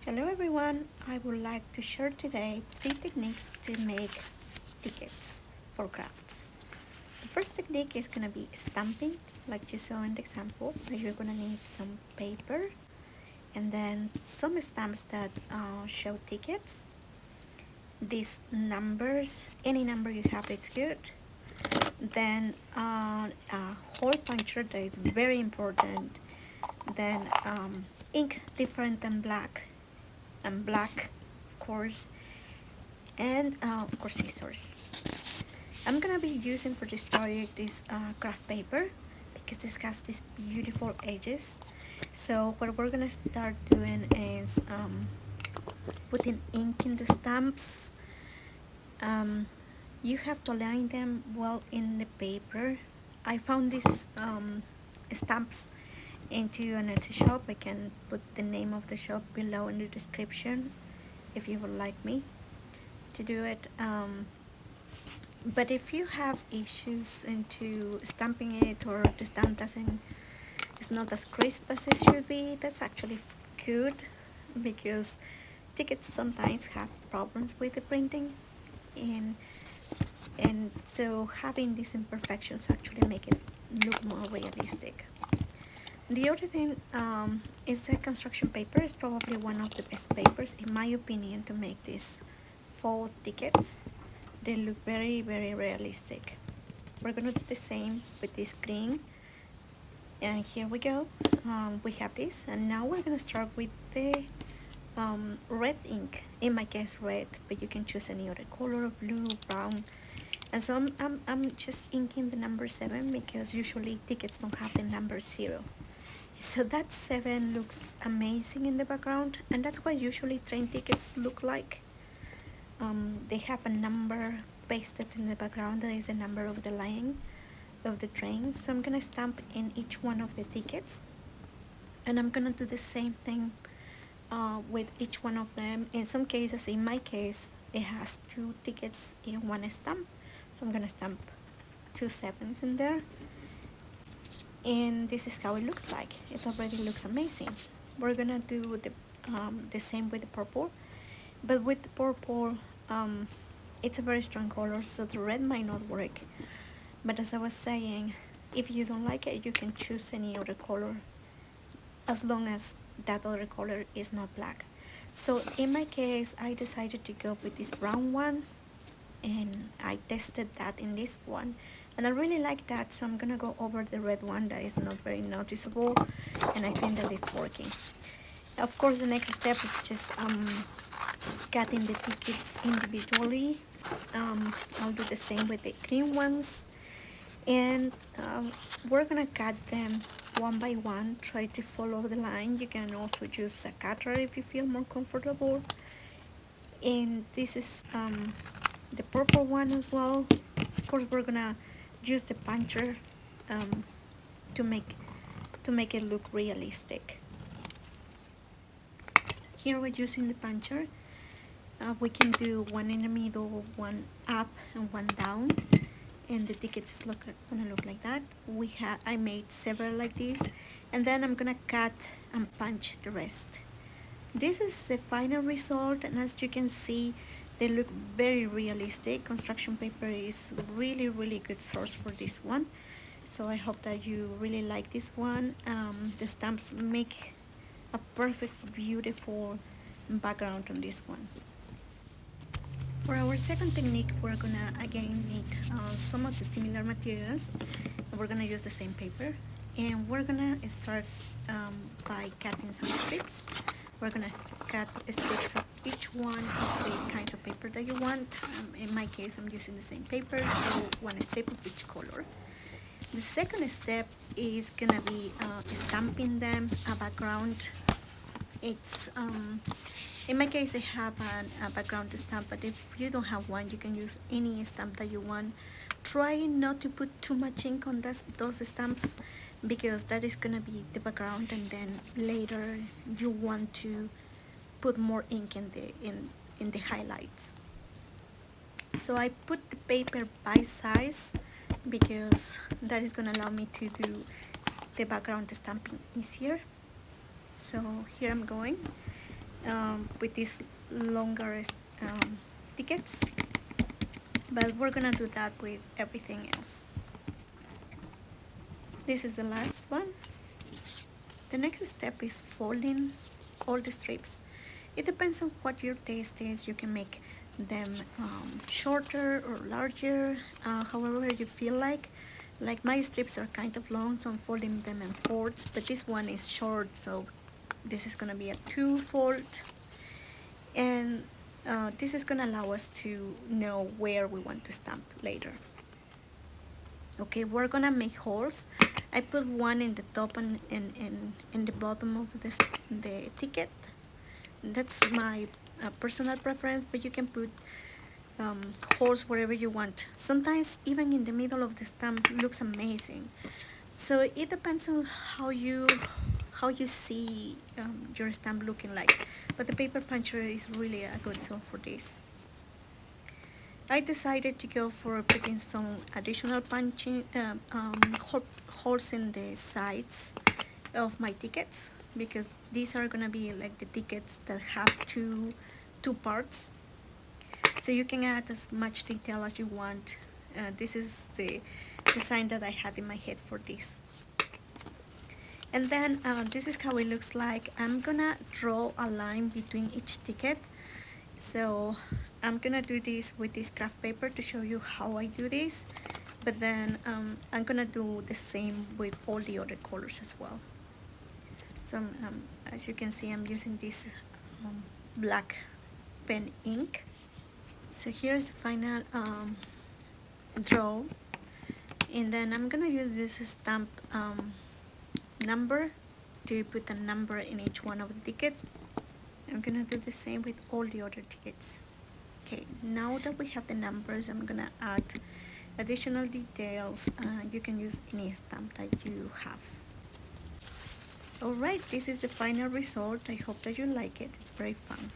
Hello everyone, I would like to share today 3 techniques to make tickets for crafts. The first technique is going to be stamping, like you saw in the example. You're going to need some paper and then some stamps that show tickets. These numbers, any number you have is good. Then a hole puncher that is very important. Then ink different than black, and black of course, and of course scissors. I'm gonna be using for this project this craft paper because this has these beautiful edges. So what we're gonna start doing is putting ink in the stamps. You have to align them well in the paper. I found these stamps into an Etsy shop. I can put the name of the shop below in the description if you would like me to do it. But if you have issues into stamping it, or the stamp doesn't, it's not as crisp as it should be, that's actually good, because tickets sometimes have problems with the printing, and so having these imperfections actually make it look more realistic. The other thing is that construction paper is probably one of the best papers, in my opinion, to make these faux tickets. They look very, very realistic. We're gonna do the same with this green, and here we go. We have this, and now we're gonna start with the red ink. In my case, red, but you can choose any other color, blue, brown. And so I'm just inking the number 7 because usually tickets don't have the number 0. So that 7 looks amazing in the background, and that's what usually train tickets look like. They have a number pasted in the background that is the number of the line of the train. So I'm gonna stamp in each one of the tickets, and I'm gonna do the same thing with each one of them. In some cases, in my case, it has 2 tickets in one stamp, so I'm gonna stamp 2 7s in there. And this is how it looks like. It already looks amazing. We're gonna do the same with the purple, but with the purple it's a very strong color, so the red might not work. But as I was saying, if you don't like it, you can choose any other color as long as that other color is not black. So in my case, I decided to go with this brown one, and I tested that in this one, and I really like that, so I'm gonna go over the red one that is not very noticeable, and I think that it's working. Of course, the next step is just cutting the tickets individually. I'll do the same with the green ones, and we're gonna cut them one by one. Try to follow the line. You can also use a cutter if you feel more comfortable. And this is the purple one as well. Of course, we're gonna use the puncher to make it look realistic. Here we're using the puncher. We can do one in the middle, one up, and one down, and the tickets gonna look like that. I made several like this, and then I'm gonna cut and punch the rest. This is the final result, and as you can see, they look very realistic. Construction paper is really, really good source for this one, so I hope that you really like this one. The stamps make a perfect, beautiful background on these ones. For our second technique, we're gonna again need some of the similar materials. We're gonna use the same paper, and we're gonna start by cutting some strips. We're gonna cut strips of each one of the kinds of paper that you want. In my case, I'm using the same paper, so one strip of each color. The second step is gonna be stamping them a background. It's in my case, I have a background stamp, but if you don't have one, you can use any stamp that you want. Try not to put too much ink on those stamps, because that is gonna be the background, and then later you want to put more ink in the highlights. So I put the paper by size because that is gonna allow me to do the background stamping easier. So here I'm going. with these longer tickets, but we're gonna do that with everything else. This is the last one. The next step is folding all the strips. It depends on what your taste is. You can make them shorter or larger, however you feel like. Like my strips are kind of long, so I'm folding them in fourths, but this one is short, so this is gonna be a 2-fold. And this is gonna allow us to know where we want to stamp later. Okay, we're gonna make holes. I put one in the top and in the bottom of the ticket. That's my personal preference, but you can put holes wherever you want. Sometimes even in the middle of the stamp looks amazing. So it depends on how you see your stamp looking like. But the paper puncher is really a good tool for this. I decided to go for putting some additional punching holes in the sides of my tickets, because these are gonna be like the tickets that have two parts, so you can add as much detail as you want. This is the design that I had in my head for this. And then this is how it looks like. I'm gonna draw a line between each ticket. So I'm gonna do this with this craft paper to show you how I do this, but then I'm gonna do the same with all the other colors as well. So as you can see, I'm using this black pen ink. So here's the final draw, and then I'm gonna use this stamp number to put a number in each one of the tickets. I'm gonna do the same with all the other tickets. Okay, now that we have the numbers, I'm gonna add additional details. You can use any stamp that you have. Alright, this is the final result. I hope that you like it. It's very fun.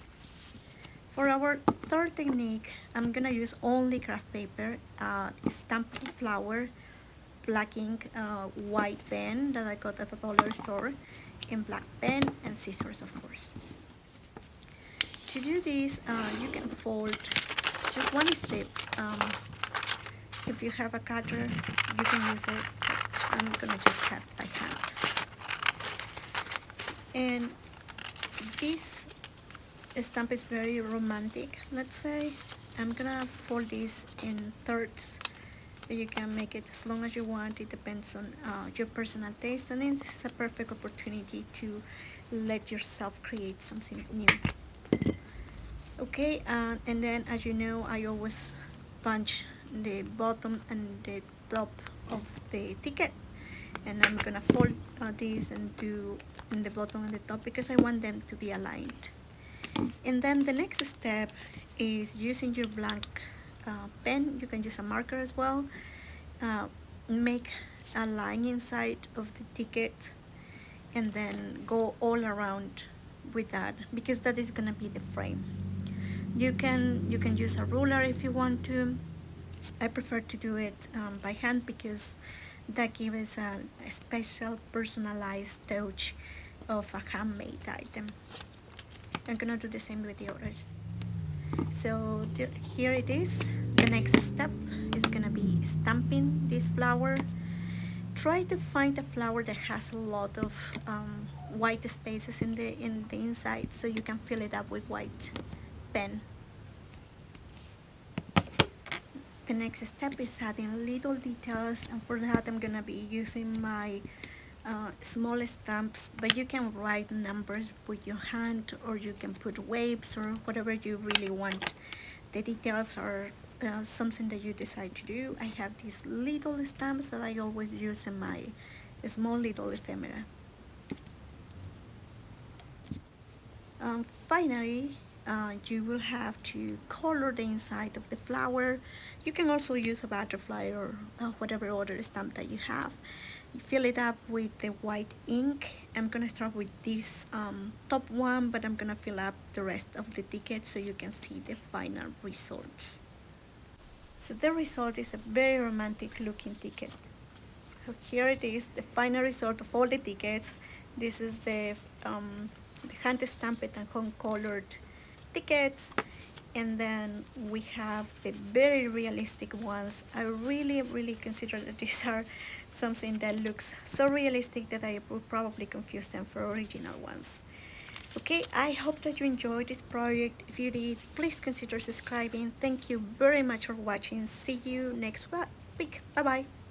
For our third technique, I'm gonna use only craft paper, stamp flower, black ink, white pen that I got at the dollar store, and black pen and scissors, of course. To do this, you can fold just one strip. If you have a cutter, you can use it. I'm gonna just cut by hand. And this stamp is very romantic, let's say. I'm gonna fold this in thirds. You can make it as long as you want. It depends on your personal taste, and this is a perfect opportunity to let yourself create something new. Okay, and then as you know, I always punch the bottom and the top of the ticket, and I'm gonna fold these and do in the bottom and the top because I want them to be aligned. And then the next step is using your blank pen. You can use a marker as well. Make a line inside of the ticket and then go all around with that, because that is gonna be the frame. You can use a ruler if you want to. I prefer to do it by hand because that gives a special personalized touch of a handmade item. I'm gonna do the same with the others. So here it is. The next step is gonna be stamping this flower. Try to find a flower that has a lot of white spaces in the inside, so you can fill it up with white pen. The next step is adding little details, and for that I'm gonna be using my small stamps, but you can write numbers with your hand, or you can put waves or whatever you really want. The details are something that you decide to do. I have these little stamps that I always use in my small little ephemera. Finally, you will have to color the inside of the flower. You can also use a butterfly or whatever other stamp that you have. You fill it up with the white ink. I'm gonna start with this top one, but I'm gonna fill up the rest of the ticket so you can see the final results. So the result is a very romantic looking ticket. So here it is, the final result of all the tickets. This is the the hand stamped and hand colored tickets. And then we have the very realistic ones. I really consider that these are something that looks so realistic that I would probably confuse them for original ones. Okay, I hope that you enjoyed this project. If you did, please consider subscribing. Thank you very much for watching. See you next week. Bye bye.